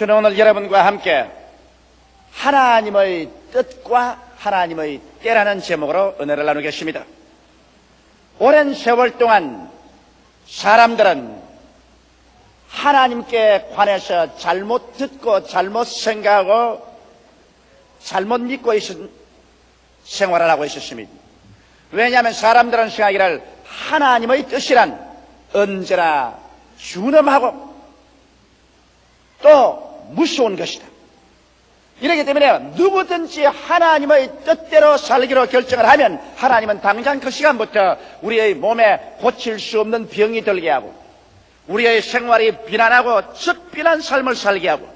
저는 오늘 여러분과 함께 하나님의 뜻과 하나님의 때라는 제목으로 은혜를 나누겠습니다. 오랜 세월 동안 사람들은 하나님께 관해서 잘못 듣고 잘못 생각하고 잘못 믿고 생활을 하고 있었습니다. 왜냐하면 사람들은 생각하기를 하나님의 뜻이란 언제나 준엄하고 또 무서운 것이다. 이렇기 때문에 누구든지 하나님의 뜻대로 살기로 결정을 하면 하나님은 당장 그 시간부터 우리의 몸에 고칠 수 없는 병이 들게 하고 우리의 생활이 비난하고 썩비난 삶을 살게 하고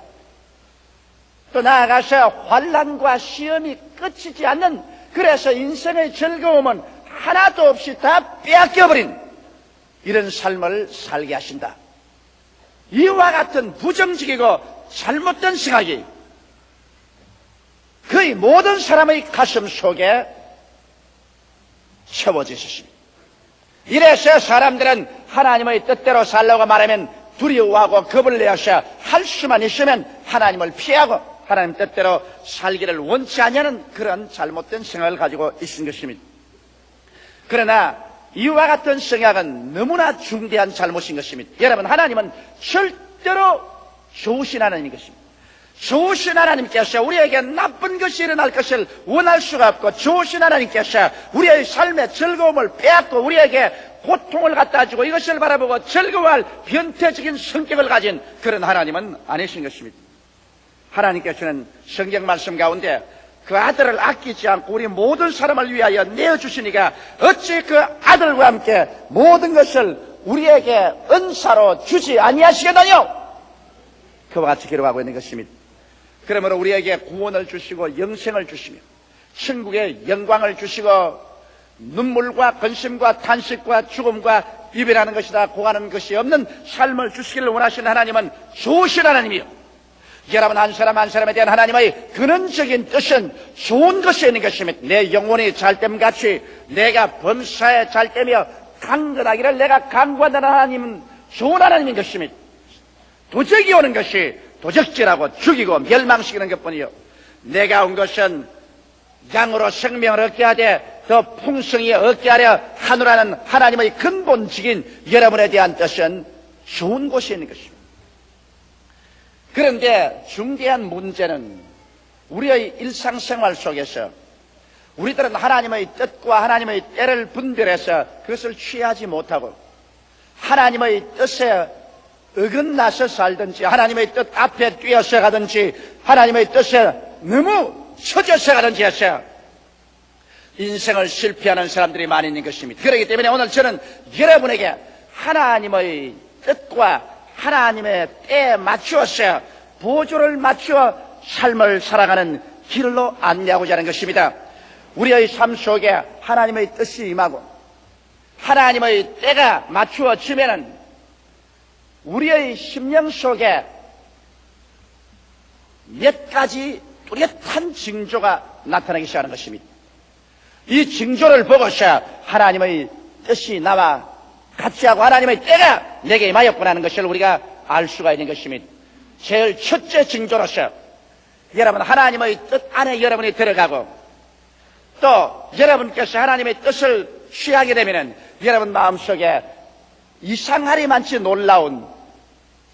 또 나아가서 환난과 시험이 끝이지 않는, 그래서 인생의 즐거움은 하나도 없이 다 빼앗겨버린 이런 삶을 살게 하신다. 이와 같은 부정적이고 잘못된 생각이 거의 모든 사람의 가슴 속에 채워져 있었습니다. 이래서 사람들은 하나님의 뜻대로 살려고 말하면 두려워하고 겁을 내어서 할 수만 있으면 하나님을 피하고 하나님 뜻대로 살기를 원치 않냐는 그런 잘못된 생각을 가지고 있는 것입니다. 그러나 이와 같은 생각은 너무나 중대한 잘못인 것입니다. 여러분, 하나님은 절대로 좋으신 하나님인 것입니다. 좋으신 하나님께서 우리에게 나쁜 것이 일어날 것을 원할 수가 없고, 좋으신 하나님께서 우리의 삶의 즐거움을 빼앗고 우리에게 고통을 갖다 주고 이것을 바라보고 즐거워할 변태적인 성격을 가진 그런 하나님은 아니신 것입니다. 하나님께서는 성경 말씀 가운데 그 아들을 아끼지 않고 우리 모든 사람을 위하여 내어주시니까 어찌 그 아들과 함께 모든 것을 우리에게 은사로 주지 아니하시겠느냐? 그와 같이 기록하고 있는 것입니다. 그러므로 우리에게 구원을 주시고 영생을 주시며 천국의 영광을 주시고 눈물과 근심과 탄식과 죽음과 이별하는 것이다 고하는 것이 없는 삶을 주시기를 원하시는 하나님은 좋으신 하나님이요, 여러분 한 사람 한 사람에 대한 하나님의 근원적인 뜻은 좋은 것이 있는 것입니다. 내 영혼이 잘됨같이 내가 범사에 잘되며 강건하기를 내가 강구한다는 하나님은 좋은 하나님인 것입니다. 도적이 오는 것이 도적질하고 죽이고 멸망시키는 것뿐이요, 내가 온 것은 양으로 생명을 얻게 하되 더 풍성히 얻게 하려 하노라는 하나님의 근본적인 여러분에 대한 뜻은 좋은 곳이 있는 것입니다. 그런데 중대한 문제는 우리의 일상생활 속에서 우리들은 하나님의 뜻과 하나님의 때를 분별해서 그것을 취하지 못하고 하나님의 뜻에 어긋나서 살든지 하나님의 뜻 앞에 뛰어서 가든지 하나님의 뜻에 너무 처져서 가든지 해서 인생을 실패하는 사람들이 많이 있는 것입니다. 그렇기 때문에 오늘 저는 여러분에게 하나님의 뜻과 하나님의 때에 맞추어서 보조를 맞추어 삶을 살아가는 길로 안내하고자 하는 것입니다. 우리의 삶 속에 하나님의 뜻이 임하고 하나님의 때가 맞추어지면은 우리의 심령 속에 몇 가지 뚜렷한 징조가 나타나기 시작하는 것입니다. 이 징조를 보고서 하나님의 뜻이 나와 같이 하고 하나님의 때가 내게 임하였구나 하는 것을 우리가 알 수가 있는 것입니다. 제일 첫째 징조로서 여러분 하나님의 뜻 안에 여러분이 들어가고 또 여러분께서 하나님의 뜻을 취하게 되면은 여러분 마음속에 이상하리만치 놀라운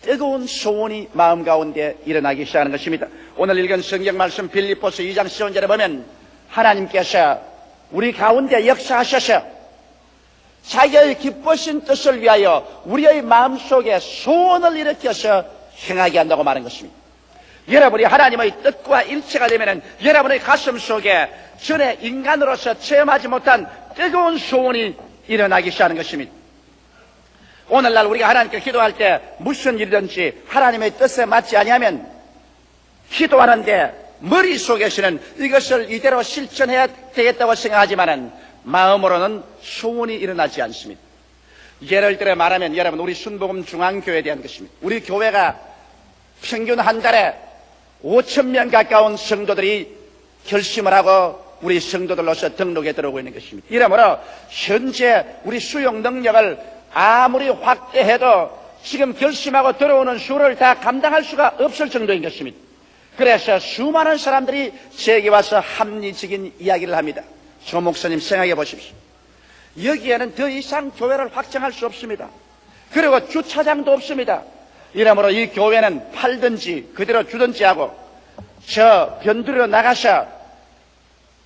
뜨거운 소원이 마음 가운데 일어나기 시작하는 것입니다. 오늘 읽은 성경 말씀 빌립보서 2장 10절에 보면 하나님께서 우리 가운데 역사하셔서 자기의 기쁘신 뜻을 위하여 우리의 마음속에 소원을 일으켜서 행하게 한다고 말한 것입니다. 여러분이 하나님의 뜻과 일치가 되면 여러분의 가슴 속에 전에 인간으로서 체험하지 못한 뜨거운 소원이 일어나기 시작하는 것입니다. 오늘날 우리가 하나님께 기도할 때 무슨 일이든지 하나님의 뜻에 맞지 아니하면 기도하는데 머릿속에서는 이것을 이대로 실천해야 되겠다고 생각하지만은 마음으로는 소원이 일어나지 않습니다. 예를 들어 말하면 여러분 우리 순복음 중앙교회에 대한 것입니다. 우리 교회가 평균 한 달에 5,000명 가까운 성도들이 결심을 하고 우리 성도들로서 등록에 들어오고 있는 것입니다. 이러므로 현재 우리 수용 능력을 아무리 확대해도 지금 결심하고 들어오는 수를 다 감당할 수가 없을 정도인 것입니다. 그래서 수많은 사람들이 제게 와서 합리적인 이야기를 합니다. 조 목사님 생각해 보십시오. 여기에는 더 이상 교회를 확장할 수 없습니다. 그리고 주차장도 없습니다. 이러므로 이 교회는 팔든지 그대로 주든지 하고 저 변두리로 나가서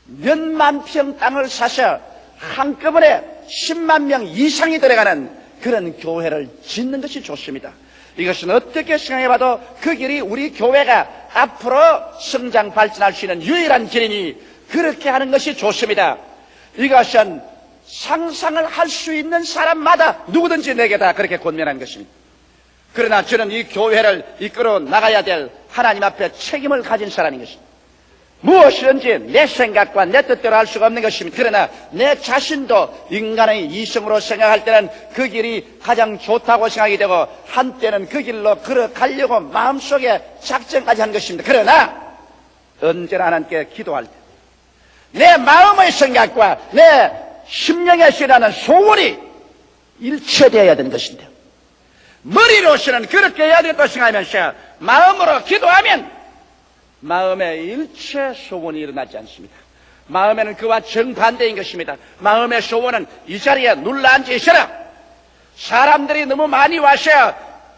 몇만 평 땅을 사서 한꺼번에 10만 명 이상이 들어가는 그런 교회를 짓는 것이 좋습니다. 이것은 어떻게 생각해봐도 그 길이 우리 교회가 앞으로 성장 발전할 수 있는 유일한 길이니 그렇게 하는 것이 좋습니다. 이것은 상상을 할 수 있는 사람마다 누구든지 내게 다 그렇게 권면한 것입니다. 그러나 저는 이 교회를 이끌어 나가야 될 하나님 앞에 책임을 가진 사람인 것입니다. 무엇이든지 내 생각과 내 뜻대로 할 수가 없는 것입니다. 그러나 내 자신도 인간의 이성으로 생각할 때는 그 길이 가장 좋다고 생각이 되고 한때는 그 길로 걸어가려고 마음속에 작정까지 한 것입니다. 그러나 언제나 하나님께 기도할 때 내 마음의 생각과 내 심령에서 일어나는 소원이 일치되어야 되는 것인데 머리로서는 그렇게 해야 되겠다고 생각하면서 마음으로 기도하면 마음의 일체 소원이 일어나지 않습니다. 마음에는 그와 정반대인 것입니다. 마음의 소원은 이 자리에 눌러앉아 있어라. 사람들이 너무 많이 와서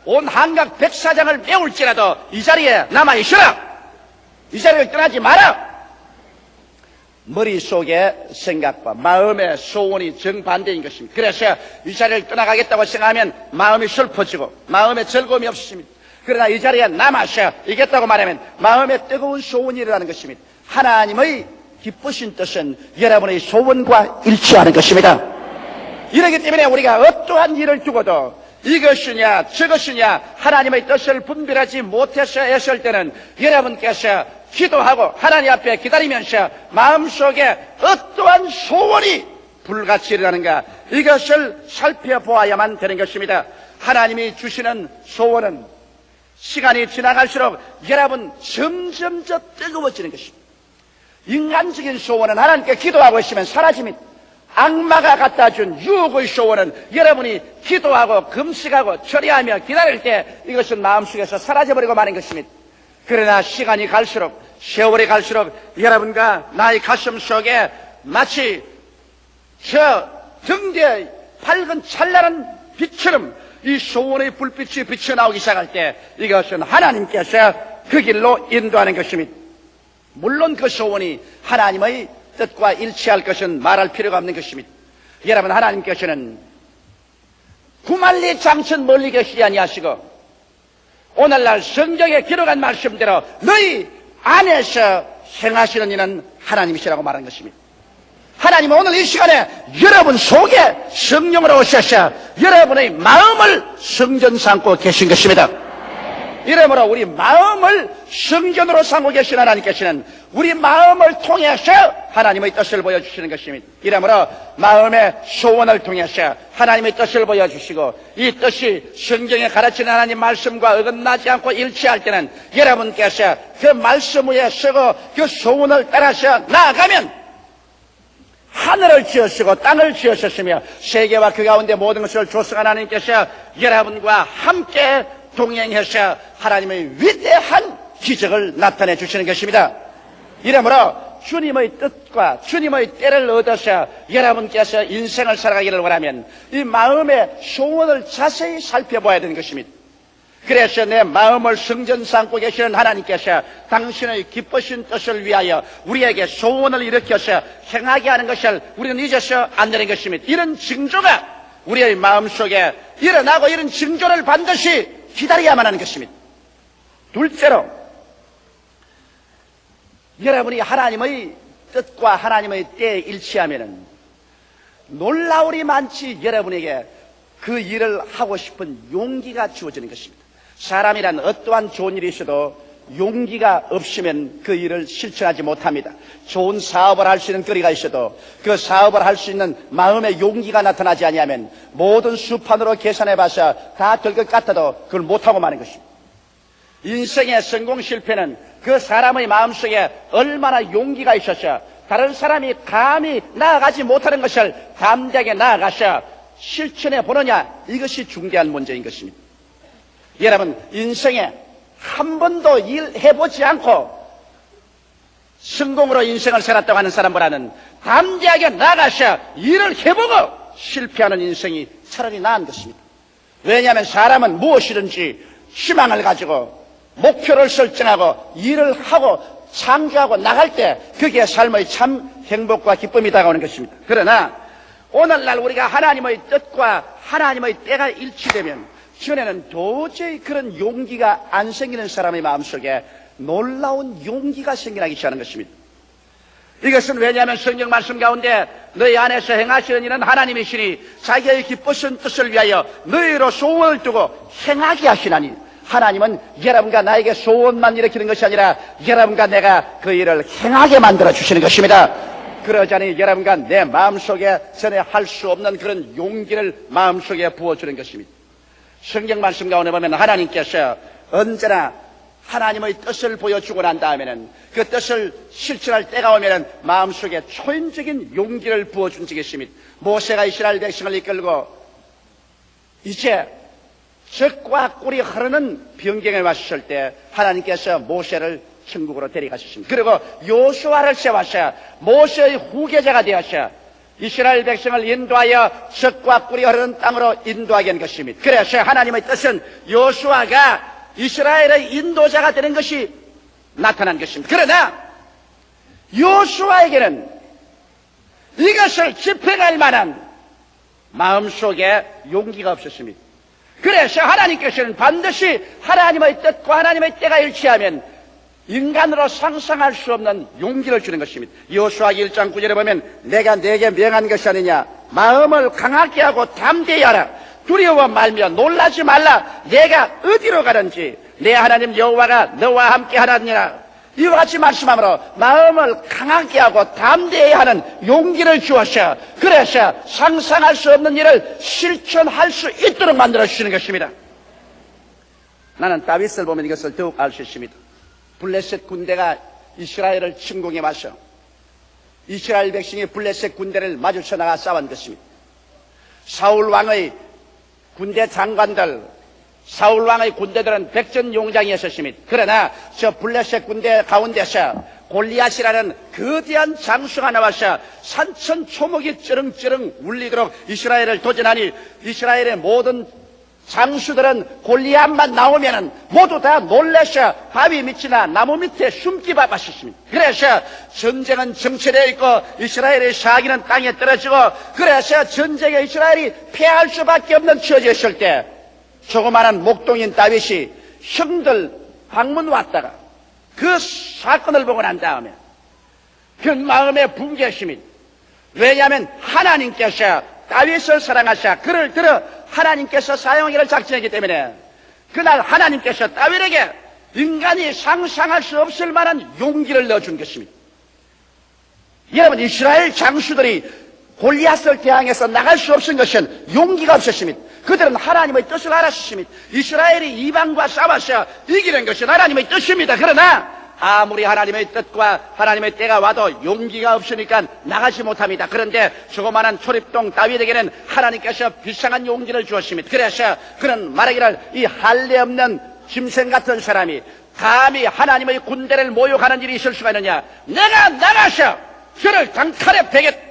온 한각 백사장을 메울지라도 이 자리에 남아 있어라. 이 자리를 떠나지 마라. 머릿속의 생각과 마음의 소원이 정반대인 것입니다. 그래서 이 자리를 떠나가겠다고 생각하면 마음이 슬퍼지고 마음에 즐거움이 없습니다. 그러나 이 자리에 남아서 이겠다고 말하면 마음에 뜨거운 소원이 일어나는 것입니다. 하나님의 기쁘신 뜻은 여러분의 소원과 일치하는 것입니다. 이렇기 때문에 우리가 어떠한 일을 두고도 이것이냐 저것이냐 하나님의 뜻을 분별하지 못해서 했을 때는 여러분께서 기도하고 하나님 앞에 기다리면서 마음속에 어떠한 소원이 불같이 일어나는가 이것을 살펴보아야만 되는 것입니다. 하나님이 주시는 소원은 시간이 지나갈수록 여러분 점점 더 뜨거워지는 것입니다. 인간적인 소원은 하나님께 기도하고 있으면 사라집니다. 악마가 갖다 준 유혹의 소원은 여러분이 기도하고 금식하고 처리하며 기다릴 때 이것은 마음속에서 사라져버리고 마는 것입니다. 그러나 시간이 갈수록 세월이 갈수록 여러분과 나의 가슴 속에 마치 저 등대의 밝은 찬란한 빛처럼 이 소원의 불빛이 비쳐나오기 시작할 때 이것은 하나님께서 그 길로 인도하는 것입니다. 물론 그 소원이 하나님의 뜻과 일치할 것은 말할 필요가 없는 것입니다. 여러분 하나님께서는 구만리 장천 멀리 계시지 아니하시고 오늘날 성경에 기록한 말씀대로 너희 안에서 행하시는 이는 하나님이시라고 말한 것입니다. 하나님은 오늘 이 시간에 여러분 속에 성령으로 오셔서 여러분의 마음을 성전 삼고 계신 것입니다. 이러므로 우리 마음을 성전으로 삼고 계신 하나님께서는 우리 마음을 통해서 하나님의 뜻을 보여주시는 것입니다. 이러므로 마음의 소원을 통해서 하나님의 뜻을 보여주시고 이 뜻이 성경에 가르치는 하나님 말씀과 어긋나지 않고 일치할 때는 여러분께서 그 말씀 위에 서고 그 소원을 따라서 나아가면 하늘을 지으시고 땅을 지으셨으며 세계와 그 가운데 모든 것을 조성한 하나님께서 여러분과 함께 동행해서 하나님의 위대한 기적을 나타내 주시는 것입니다. 이러므로 주님의 뜻과 주님의 때를 얻어서 여러분께서 인생을 살아가기를 원하면 이 마음의 소원을 자세히 살펴봐야 되는 것입니다. 그래서 내 마음을 성전 삼고 계시는 하나님께서 당신의 기쁘신 뜻을 위하여 우리에게 소원을 일으켜서 행하게 하는 것을 우리는 잊어서 안 되는 것입니다. 이런 징조가 우리의 마음속에 일어나고 이런 징조를 반드시 기다려야만 하는 것입니다. 둘째로 여러분이 하나님의 뜻과 하나님의 때에 일치하면은 놀라울이 많지 여러분에게 그 일을 하고 싶은 용기가 주어지는 것입니다. 사람이란 어떠한 좋은 일이 있어도 용기가 없으면 그 일을 실천하지 못합니다. 좋은 사업을 할 수 있는 거리가 있어도 그 사업을 할 수 있는 마음의 용기가 나타나지 아니하면 모든 수판으로 계산해봐서 다 될 것 같아도 그걸 못하고 마는 것입니다. 인생의 성공 실패는 그 사람의 마음속에 얼마나 용기가 있어서 다른 사람이 감히 나아가지 못하는 것을 담대하게 나아가서 실천해 보느냐, 이것이 중대한 문제인 것입니다. 여러분, 인생에 한 번도 일해보지 않고 성공으로 인생을 살았다고 하는 사람보다는 담대하게 나가셔 일을 해보고 실패하는 인생이 차라리 나은 것입니다. 왜냐하면 사람은 무엇이든지 희망을 가지고 목표를 설정하고 일을 하고 창조하고 나갈 때 그게 삶의 참 행복과 기쁨이 다가오는 것입니다. 그러나 오늘날 우리가 하나님의 뜻과 하나님의 때가 일치되면 전에는 도저히 그런 용기가 안 생기는 사람의 마음속에 놀라운 용기가 생겨나기 시작하는 것입니다. 이것은 왜냐하면 성경 말씀 가운데 너희 안에서 행하시는 일은 하나님이시니 자기의 기쁘신 뜻을 위하여 너희로 소원을 두고 행하게 하시나니, 하나님은 여러분과 나에게 소원만 일으키는 것이 아니라 여러분과 내가 그 일을 행하게 만들어 주시는 것입니다. 그러자니 여러분과 내 마음속에 전에 할 수 없는 그런 용기를 마음속에 부어주는 것입니다. 성경 말씀 가운데 보면 하나님께서 언제나 하나님의 뜻을 보여주고 난 다음에는 그 뜻을 실천할 때가 오면은 마음속에 초인적인 용기를 부어준 것입니다. 모세가 이스라엘 백성을 이끌고 이제 적과 꿀이 흐르는 변경에 왔을 때 하나님께서 모세를 천국으로 데려가셨습니다. 그리고 요수아를 세워서 모세의 후계자가 되어서 이스라엘 백성을 인도하여 적과 꿀이 흐르는 땅으로 인도하게 한 것입니다. 그래서 하나님의 뜻은 요수아가 이스라엘의 인도자가 되는 것이 나타난 것입니다. 그러나 요수아에게는 이것을 집행할 만한 마음속에 용기가 없었습니다. 그래서 하나님께서는 반드시 하나님의 뜻과 하나님의 때가 일치하면 인간으로 상상할 수 없는 용기를 주는 것입니다. 여호수아 1장 9절에 보면 내가 네게 명한 것이 아니냐, 마음을 강하게 하고 담대히 하라, 두려워 말며 놀라지 말라, 내가 어디로 가든지 내 하나님 여호와가 너와 함께 하느니라. 이와 같이 말씀하므로 마음을 강하게 하고 담대히 하는 용기를 주어서, 그래서 상상할 수 없는 일을 실천할 수 있도록 만들어 주시는 것입니다. 나는 다윗을 보면 이것을 더욱 알 수 있습니다. 블레셋 군대가 이스라엘을 침공해 와서 이스라엘 백성이 블레셋 군대를 마주쳐 나가 싸운 것입니다. 사울 왕의 군대 장관들, 사울 왕의 군대들은 백전용장이었습니다. 그러나 저 블레셋 군대 가운데서 골리앗이라는 거대한 장수가 나와서 산천초목이 쩌렁쩌렁 울리도록 이스라엘을 도전하니 이스라엘의 모든 장수들은 골리앗만 나오면은 모두 다 놀라서 바위 밑이나 나무 밑에 숨기 바빴습니다. 그래서 전쟁은 정체되어 있고 이스라엘의 사기는 땅에 떨어지고, 그래서 전쟁에 이스라엘이 패할 수밖에 없는 처지였을 때 조그마한 목동인 다윗이 형들 방문 왔다가 그 사건을 보고 난 다음에 그 마음에 붕괴했습니다. 왜냐하면 하나님께서 다윗을 사랑하사 그를 들어 하나님께서 사용하기를 작정했기 때문에 그날 하나님께서 다윗에게 인간이 상상할 수 없을 만한 용기를 넣어준 것입니다. 여러분, 이스라엘 장수들이 골리앗을 대항해서 나갈 수 없은 것은 용기가 없었습니다. 그들은 하나님의 뜻을 알았습니다. 이스라엘이 이방과 싸워서 이기는 것은 하나님의 뜻입니다. 그러나 아무리 하나님의 뜻과 하나님의 때가 와도 용기가 없으니까 나가지 못합니다. 그런데 조그마한 초립동 다윗에게는 하나님께서 비상한 용기를 주었습니다. 그래서 그는 말하기를 이 할례 없는 짐승 같은 사람이 감히 하나님의 군대를 모욕하는 일이 있을 수가 있느냐, 내가 나가서 저를 단칼에 베겠다.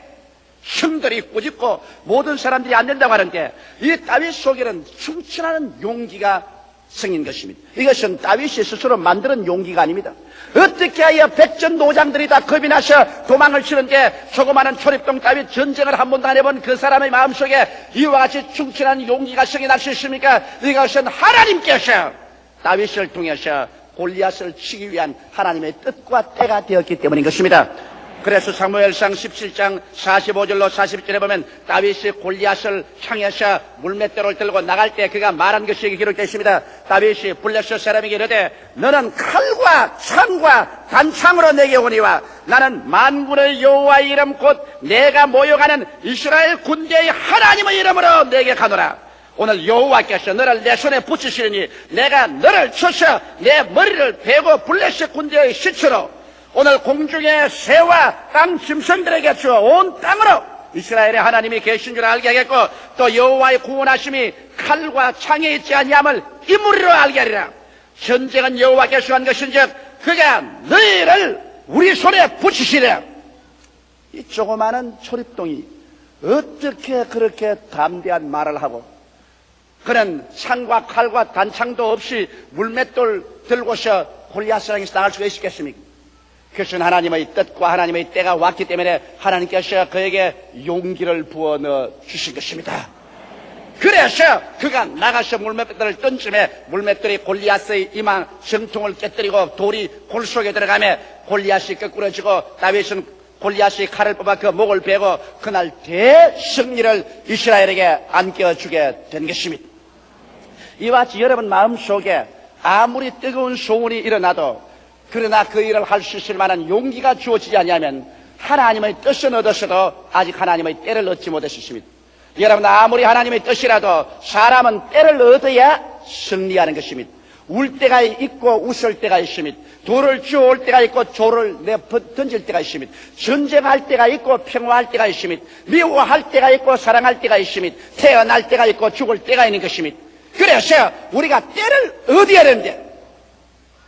형들이 꾸짖고 모든 사람들이 안 된다고 하는데 이 다윗 속에는 충천하는 용기가 생긴 것입니다. 이것은 다윗이 스스로 만드는 용기가 아닙니다. 어떻게 하여 백전노장들이 다 겁이 나서 도망을 치는데 조그마한 초립동 다윗 전쟁을 한 번도 안 해본 그 사람의 마음속에 이와 같이 충천한 용기가 생겨날 수 있습니까? 이것은 하나님께서 다윗을 통해서 골리앗을 치기 위한 하나님의 뜻과 때가 되었기 때문인 것입니다. 그래서 사무엘상 17장 45절로 47절에 보면 다윗이 골리앗을 향해서 물맷대를 들고 나갈 때 그가 말한 것이 기록되어 있습니다. 다윗이 블레셋 사람에게 이르되 너는 칼과 창과 단창으로 내게 오니와 나는 만군의 여호와의 이름 곧 내가 모욕하는 이스라엘 군대의 하나님의 이름으로 내게 가노라. 오늘 여호와께서 너를 내 손에 붙이시니 내가 너를 쳐서 내 머리를 베고 블레셋 군대의 시체로 오늘 공중의 새와 땅 짐승들에게 주어 온 땅으로 이스라엘의 하나님이 계신 줄 알게 하겠고 또 여호와의 구원하심이 칼과 창에 있지 아니함을 이무리로 알게 하리라. 전쟁은 여호와께서 한 것인즉 그가 너희를 우리 손에 붙이시리라. 이 조그마한 초립동이 어떻게 그렇게 담대한 말을 하고 그는 창과 칼과 단창도 없이 물맷돌 들고서 골리앗을 향해서 나갈 수가 있겠습니까? 그것은 하나님의 뜻과 하나님의 때가 왔기 때문에 하나님께서 그에게 용기를 부어 넣어 주신 것입니다. 그래서 그가 나가서 물맷돌을 던짐에 물맷돌이 골리앗의 이마 정통을 깨뜨리고 돌이 골 속에 들어가며 골리앗이 거꾸러지고 다윗은 골리앗이 칼을 뽑아 그 목을 베고 그날 대승리를 이스라엘에게 안겨주게 된 것입니다. 이와 같이 여러분 마음속에 아무리 뜨거운 소원이 일어나도 그러나 그 일을 할 수 있을 만한 용기가 주어지지 않으면 하나님의 뜻은 얻었어도 아직 하나님의 때를 얻지 못했습니다. 여러분 아무리 하나님의 뜻이라도 사람은 때를 얻어야 승리하는 것입니다. 울 때가 있고 웃을 때가 있습니다. 돌을 주워올 때가 있고 조를 던질 때가 있습니다. 전쟁할 때가 있고 평화할 때가 있습니다. 미워할 때가 있고 사랑할 때가 있습니다. 태어날 때가 있고 죽을 때가 있는 것입니다. 그래서 우리가 때를 얻어야 되는데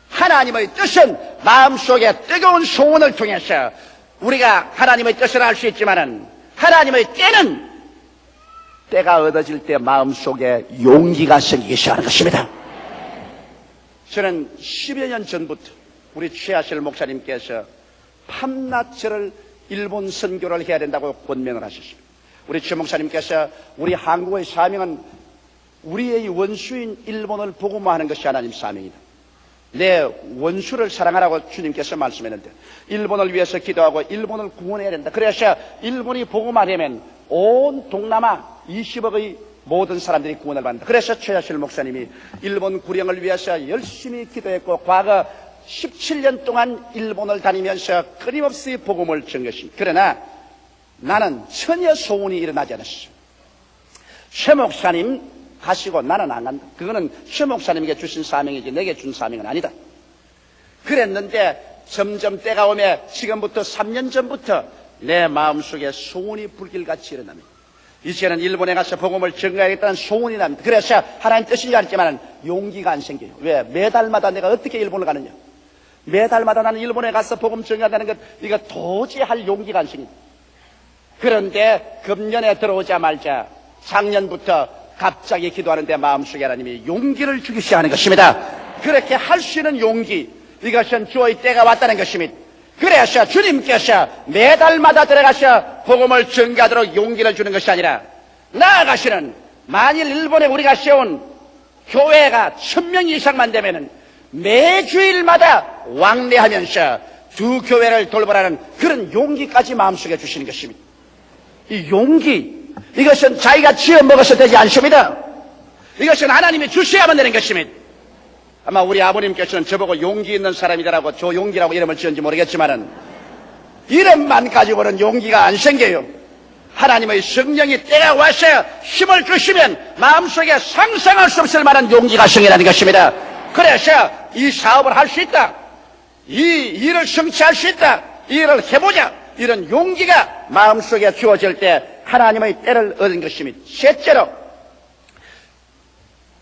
하나님의 뜻은 마음속에 뜨거운 소원을 통해서 우리가 하나님의 뜻을 알 수 있지만은 하나님의 때는 때가 얻어질 때 마음속에 용기가 생기기 시작하는 것입니다. 저는 10여 년 전부터 우리 최하실 목사님께서 밤낮을 일본 선교를 해야 된다고 권면을 하셨습니다. 우리 최 목사님께서 우리 한국의 사명은 우리의 원수인 일본을 복음화하는 것이 하나님 사명이다. 내 원수를 사랑하라고 주님께서 말씀했는데 일본을 위해서 기도하고 일본을 구원해야 된다. 그래서 일본이 복음화되면 온 동남아 20억의 모든 사람들이 구원을 받는다. 그래서 최하실 목사님이 일본 구령을 위해서 열심히 기도했고 과거 17년 동안 일본을 다니면서 끊임없이 복음을 전했습니다. 그러나 나는 전혀 소원이 일어나지 않았어요. 최 목사님 가시고 나는 안 간다. 그거는 최 목사님에게 주신 사명이지 내게 준 사명은 아니다. 그랬는데 점점 때가 오며 지금부터 3년 전부터 내 마음속에 소원이 불길같이 일어납니다. 이제는 일본에 가서 복음을 전가하겠다는 소원이 납니다. 그래서 하나님 뜻인 줄 알지만 용기가 안 생겨요. 왜? 매달마다 내가 어떻게 일본을 가느냐. 매달마다 나는 일본에 가서 복음 전가한다는 것 이거 도저히 할 용기가 안 생깁니다. 그런데 금년에 들어오자마자 작년부터 갑자기 기도하는데 마음속에 하나님이 용기를 주기 시작하는 것입니다. 그렇게 할 수 있는 용기, 이것은 주의 때가 왔다는 것입니다. 그래서 주님께서 매달마다 들어가서 복음을 전가하도록 용기를 주는 것이 아니라 나아가시는 만일 일본에 우리가 세운 교회가 1000명 이상만 되면은 매주일마다 왕래하면서 두 교회를 돌보라는 그런 용기까지 마음속에 주시는 것입니다. 이 용기, 이것은 자기가 지어 먹어서 되지 않습니다. 이것은 하나님이 주셔야만 되는 것입니다. 아마 우리 아버님께서는 저보고 용기 있는 사람이라고 조용기라고 이름을 지었는지 모르겠지만은 이름만 가지고는 용기가 안 생겨요. 하나님의 성령이 때가 와서 힘을 주시면 마음속에 상상할 수 없을 만한 용기가 생기라는 것입니다. 그래서 이 사업을 할 수 있다, 이 일을 성취할 수 있다, 이 일을 해보자, 이런 용기가 마음속에 주어질 때 하나님의 때를 얻은 것입니다. 셋째로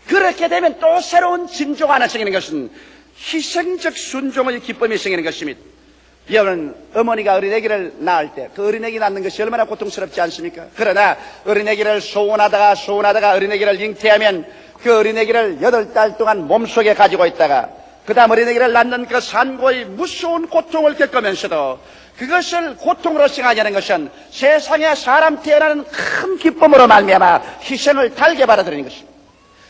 그렇게 되면 또 새로운 징조가 하나 생기는 것은 희생적 순종의 기쁨이 생기는 것입니다. 여러분 어머니가 어린애기를 낳을 때 그 어린애기 낳는 것이 얼마나 고통스럽지 않습니까? 그러나 어린애기를 소원하다가 어린애기를 잉태하면 그 어린애기를 8달 동안 몸속에 가지고 있다가 그 다음 어린애기를 낳는 그 산고의 무서운 고통을 겪으면서도 그것을 고통으로 생각하는 것은 세상에 사람 태어나는 큰 기쁨으로 말미암아 희생을 달게 받아들이는 것입니다.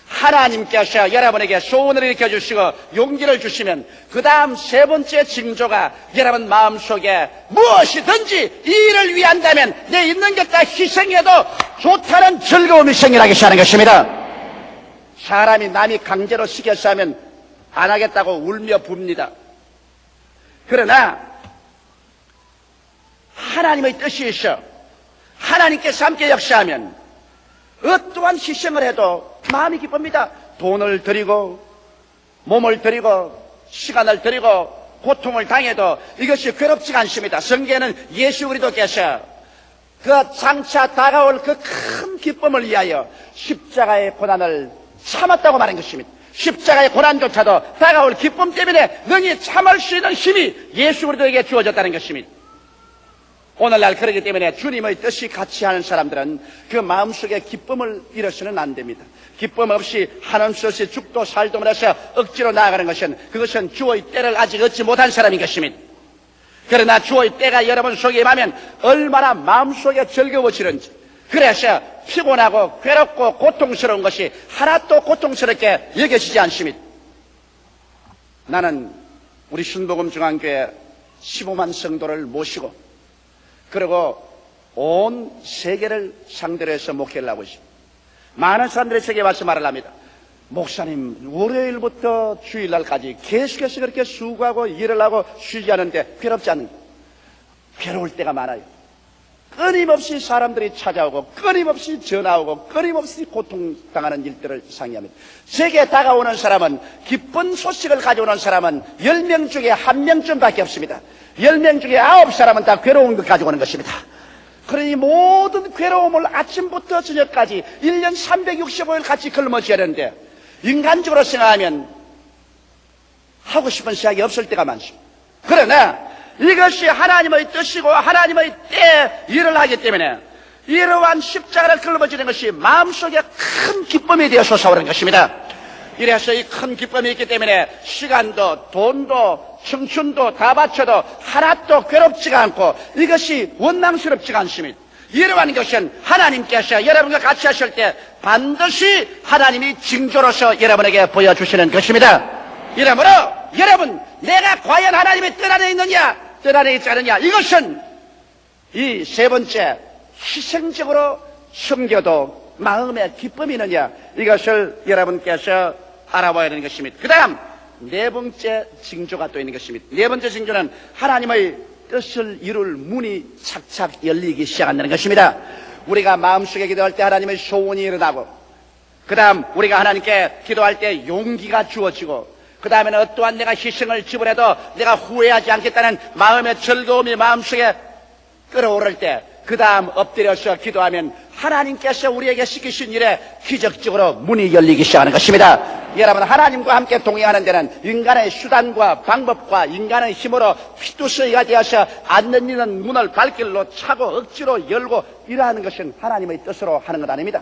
하나님께서 여러분에게 소원을 일으켜 주시고 용기를 주시면 그 다음 세 번째 징조가 여러분 마음속에 무엇이든지 이 일을 위한다면 내 있는 것 다 희생해도 좋다는 즐거움이 생겨나기 시작하는 것입니다. 사람이 남이 강제로 시켜서 하면 안 하겠다고 울며 붑니다. 그러나 하나님의 뜻이 있어 하나님께서 함께 역사하면 어떠한 희생을 해도 마음이 기쁩니다. 돈을 드리고 몸을 드리고 시간을 드리고 고통을 당해도 이것이 괴롭지가 않습니다. 성경에는 예수 그리스도께서 그 장차 다가올 그 큰 기쁨을 위하여 십자가의 고난을 참았다고 말한 것입니다. 십자가의 고난조차도 다가올 기쁨 때문에 능히 참을 수 있는 힘이 예수 그리스도에게 주어졌다는 것입니다. 오늘날 그렇기 때문에 주님의 뜻이 같이 하는 사람들은 그 마음속에 기쁨을 잃어서는 안 됩니다. 기쁨 없이 하나님 없이 죽도 살도 못해서 억지로 나아가는 것은 그것은 주의 때를 아직 얻지 못한 사람인 것입니다. 그러나 주의 때가 여러분 속에 임하면 얼마나 마음속에 즐거워지는지, 그래서 피곤하고 괴롭고 고통스러운 것이 하나도 고통스럽게 여겨지지 않습니다. 나는 우리 순복음중앙교회 15만 성도를 모시고 그리고 온 세계를 상대로 해서 목회를 하고 있습니다. 많은 사람들이 제게 말씀을 합니다. 목사님, 월요일부터 주일날까지 계속해서 그렇게 수고하고 일을 하고 쉬지 않는데 괴롭지 않는가? 괴로울 때가 많아요. 끊임없이 사람들이 찾아오고 끊임없이 전화오고 끊임없이 고통당하는 일들을 상의합니다. 제게 다가오는 사람은, 기쁜 소식을 가져오는 사람은 10명 중에 1명쯤밖에 없습니다. 10명 중에 9사람은 다 괴로운 것 가지고 오는 것입니다. 그러니 모든 괴로움을 아침부터 저녁까지 1년 365일 같이 걸머쥐어야 되는데, 인간적으로 생각하면 하고 싶은 생각이 없을 때가 많습니다. 그러나 이것이 하나님의 뜻이고 하나님의 때에 일을 하기 때문에 이러한 십자가를 걸머쥐는 것이 마음속에 큰 기쁨이 되어 솟아오르는 것입니다. 이래서 이 큰 기쁨이 있기 때문에 시간도 돈도 청춘도 다 바쳐도 하나도 괴롭지가 않고 이것이 원망스럽지가 않습니다. 이러한 것은 하나님께서 여러분과 같이 하실 때 반드시 하나님이 징조로서 여러분에게 보여주시는 것입니다. 이러므로 여러분, 내가 과연 하나님의 뜻 안에 있느냐, 뜻 안에 있지 않느냐, 이것은 이 세 번째, 희생적으로 섬겨도 마음에 기쁨이 있느냐, 이것을 여러분께서 알아봐야 되는 것입니다. 그 다음 네 번째 징조가 또 있는 것입니다. 네 번째 징조는 하나님의 뜻을 이룰 문이 착착 열리기 시작한다는 것입니다. 우리가 마음속에 기도할 때 하나님의 소원이 일어나고, 그 다음 우리가 하나님께 기도할 때 용기가 주어지고, 그 다음에는 어떠한 내가 희생을 지불해도 내가 후회하지 않겠다는 마음의 즐거움이 마음속에 끌어오를 때, 그 다음 엎드려서 기도하면 하나님께서 우리에게 시키신 일에 기적적으로 문이 열리기 시작하는 것입니다. 여러분, 하나님과 함께 동행하는 데는 인간의 수단과 방법과 인간의 힘으로 피투성이가 되어서 안 열리는 문을 발길로 차고 억지로 열고 이러하는 것은 하나님의 뜻으로 하는 것 아닙니다.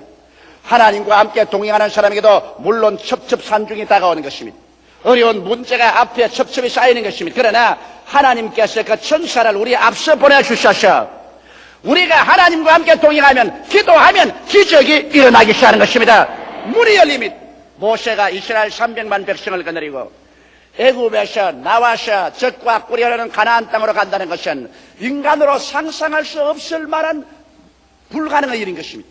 하나님과 함께 동행하는 사람에게도 물론 첩첩산중이 다가오는 것입니다. 어려운 문제가 앞에 첩첩이 쌓이는 것입니다. 그러나 하나님께서 그 천사를 우리 앞서 보내주셔서 우리가 하나님과 함께 동행하면, 기도하면 기적이 일어나기 시작하는 것입니다. 문이 열립니다. 모세가 이스라엘 300만 백성을 거느리고 애굽에서 나와서 젖과 꿀이 흐르는 가나안 땅으로 간다는 것은 인간으로 상상할 수 없을 만한 불가능한 일인 것입니다.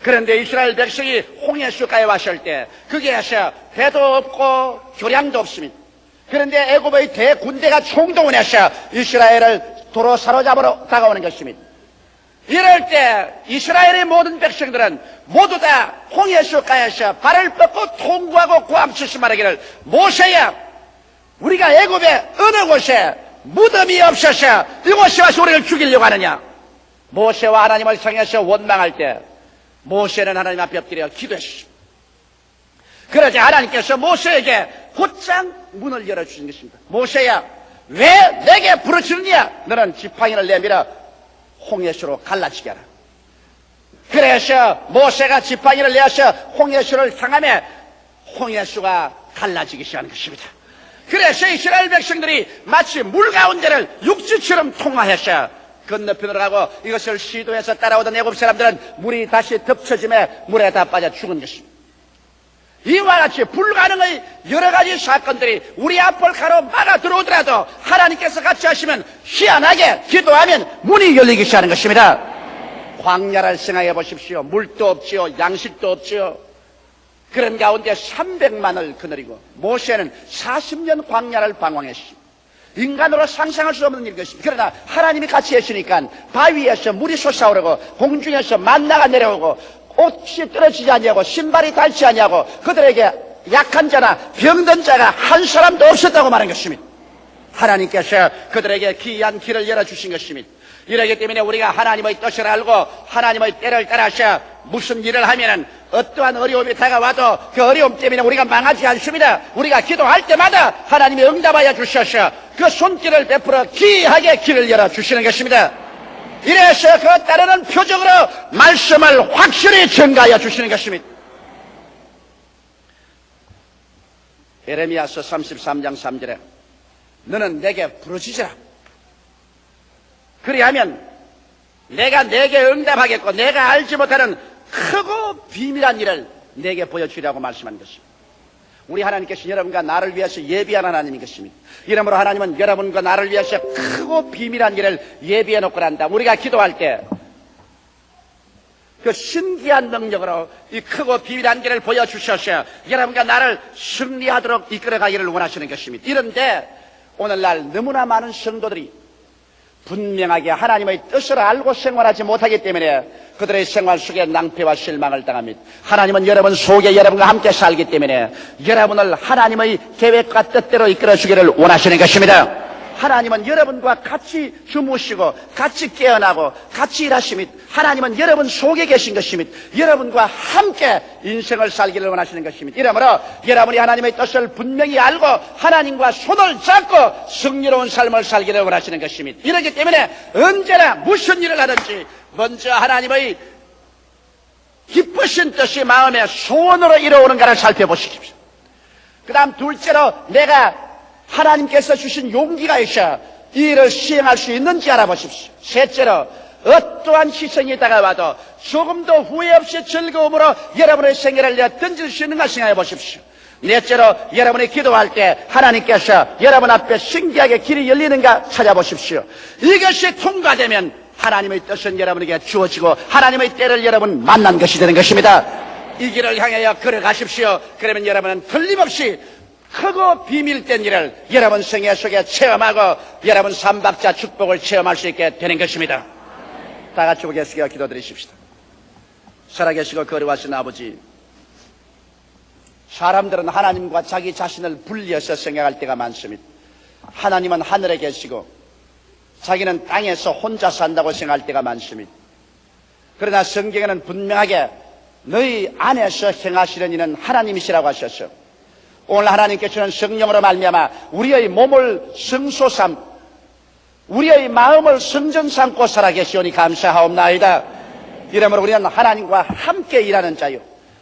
그런데 이스라엘 백성이 홍해수가에 왔을 때 거기에서 배도 없고 교량도 없습니다. 그런데 애굽의 대군대가 총동원해서 이스라엘을 도로 사로잡으러 다가오는 것입니다. 이럴 때 이스라엘의 모든 백성들은 모두 다 홍해수가에서 발을 뻗고 통구하고 고함치시 말하기를, 모세야, 우리가 애굽의 어느 곳에 무덤이 없어서 이곳에 와서 우리를 죽이려고 하느냐. 모세와 하나님을 향해서 원망할 때 모세는 하나님 앞에 엎드려 기도했습니다. 그러자 하나님께서 모세에게 곧장 문을 열어주신 것입니다. 모세야, 왜 내게 부르짖느냐? 너는 지팡이를 내밀어 홍해수로 갈라지게 하라. 그래서 모세가 지팡이를 내어서 홍해수를 향하며 홍해수가 갈라지기 시작하는 것입니다. 그래서 이스라엘 백성들이 마치 물 가운데를 육지처럼 통과해서 건너편으로 가고, 이것을 시도해서 따라오던 애굽 사람들은 물이 다시 덮쳐짐에 물에 다 빠져 죽은 것입니다. 이와 같이 불가능의 여러 가지 사건들이 우리 앞을 가로막아 들어오더라도 하나님께서 같이 하시면 희한하게 기도하면 문이 열리기 시작하는 것입니다. 광야를 생각해 보십시오. 물도 없지요, 양식도 없지요. 그런 가운데 300만을 거느리고 모세는 40년 광야를 방황했습니다. 인간으로 상상할 수 없는 일것입니다. 그러나 하나님이 같이 하시니까 바위에서 물이 솟아오르고 공중에서 만나가 내려오고 옷이 떨어지지 아니하고 신발이 닳지 아니하고 그들에게 약한 자나 병든 자가 한 사람도 없었다고 말한 것입니다. 하나님께서 그들에게 기이한 길을 열어주신 것입니다. 이러기 때문에 우리가 하나님의 뜻을 알고 하나님의 때를 따라서 무슨 일을 하면은 어떠한 어려움이 다가와도 그 어려움 때문에 우리가 망하지 않습니다. 우리가 기도할 때마다 하나님이 응답하여 주셔서 그 손길을 베풀어 기이하게 길을 열어주시는 것입니다. 이래서 그 따르는 표적으로 말씀을 확실히 증가하여 주시는 것입니다. 예레미야서 33장 3절에 너는 내게 부르짖으라. 그리하면 내가 내게 응답하겠고 내가 알지 못하는 크고 비밀한 일을 내게 보여주리라고 말씀한 것입니다. 우리 하나님께서 여러분과 나를 위해서 예비한 하나님인 것입니다. 이러므로 하나님은 여러분과 나를 위해서 크고 비밀한 일을 예비해 놓고 한다. 우리가 기도할 때 그 신기한 능력으로 이 크고 비밀한 길을 보여주셔서 여러분과 나를 승리하도록 이끌어가기를 원하시는 것입니다. 이런데 오늘날 너무나 많은 성도들이 분명하게 하나님의 뜻을 알고 생활하지 못하기 때문에 그들의 생활 속에 낭패와 실망을 당합니다. 하나님은 여러분 속에 여러분과 함께 살기 때문에 여러분을 하나님의 계획과 뜻대로 이끌어주기를 원하시는 것입니다. 하나님은 여러분과 같이 주무시고 같이 깨어나고 같이 일하십니다. 하나님은 여러분 속에 계신 것입니다. 여러분과 함께 인생을 살기를 원하시는 것입니다. 이러므로 여러분이 하나님의 뜻을 분명히 알고 하나님과 손을 잡고 승리로운 삶을 살기를 원하시는 것입니다. 이렇기 때문에 언제나 무슨 일을 하든지 먼저 하나님의 기쁘신 뜻이 마음의 소원으로 이루어오는가를 살펴보십시오. 그 다음 둘째로 내가 하나님께서 주신 용기가 있어 이 일을 시행할 수 있는지 알아보십시오. 셋째로 어떠한 희생이 다가와도 조금도 후회 없이 즐거움으로 여러분의 생애를 내어 던질 수 있는가 생각해 보십시오. 넷째로 여러분이 기도할 때 하나님께서 여러분 앞에 신기하게 길이 열리는가 찾아보십시오. 이것이 통과되면 하나님의 뜻은 여러분에게 주어지고 하나님의 때를 여러분 만난 것이 되는 것입니다. 이 길을 향하여 걸어가십시오. 그러면 여러분은 틀림없이 크고 비밀된 일을 여러분 생애 속에 체험하고 여러분 삼박자 축복을 체험할 수 있게 되는 것입니다. 다 같이 보겠습니다. 기도드리십시다. 살아계시고 거룩하신 아버지, 사람들은 하나님과 자기 자신을 분리해서 생각할 때가 많습니다. 하나님은 하늘에 계시고 자기는 땅에서 혼자 산다고 생각할 때가 많습니다. 그러나 성경에는 분명하게 너희 안에서 행하시는 이는 하나님이시라고 하셨어. 오늘 하나님께서는 성령으로 말미암아 우리의 몸을 성소 삼고 우리의 마음을 성전 삼고 살아계시오니 감사하옵나이다. 이러므로 우리는 하나님과 함께 일하는 자요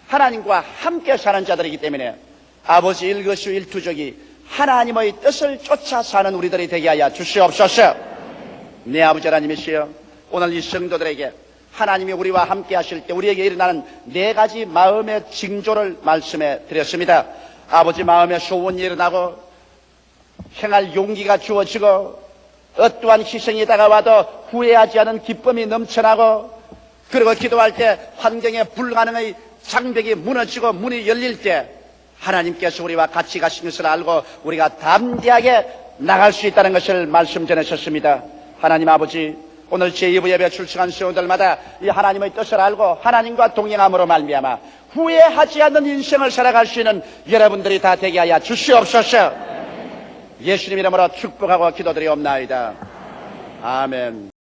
하나님과 함께 사는 자들이기 때문에 아버지 일거수일투족이 하나님의 뜻을 쫓아 사는 우리들이 되게 하여 주시옵소서. 내 아버지 하나님이시여, 오늘 이 성도들에게 하나님이 우리와 함께 하실 때 우리에게 일어나는 네 가지 마음의 징조를 말씀해 드렸습니다. 아버지, 마음의 소원이 일어나고 행할 용기가 주어지고 어떠한 희생이 다가와도 후회하지 않은 기쁨이 넘쳐나고, 그리고 기도할 때 환경에 불가능의 장벽이 무너지고 문이 열릴 때 하나님께서 우리와 같이 가신 것을 알고 우리가 담대하게 나갈 수 있다는 것을 말씀 전하셨습니다. 하나님 아버지, 오늘 제2부 예배 출석한 성도들마다 이 하나님의 뜻을 알고 하나님과 동행함으로 말미암아 후회하지 않는 인생을 살아갈 수 있는 여러분들이 다 되게 하여 주시옵소서. 예수님 이름으로 축복하고 기도드리옵나이다. 아멘.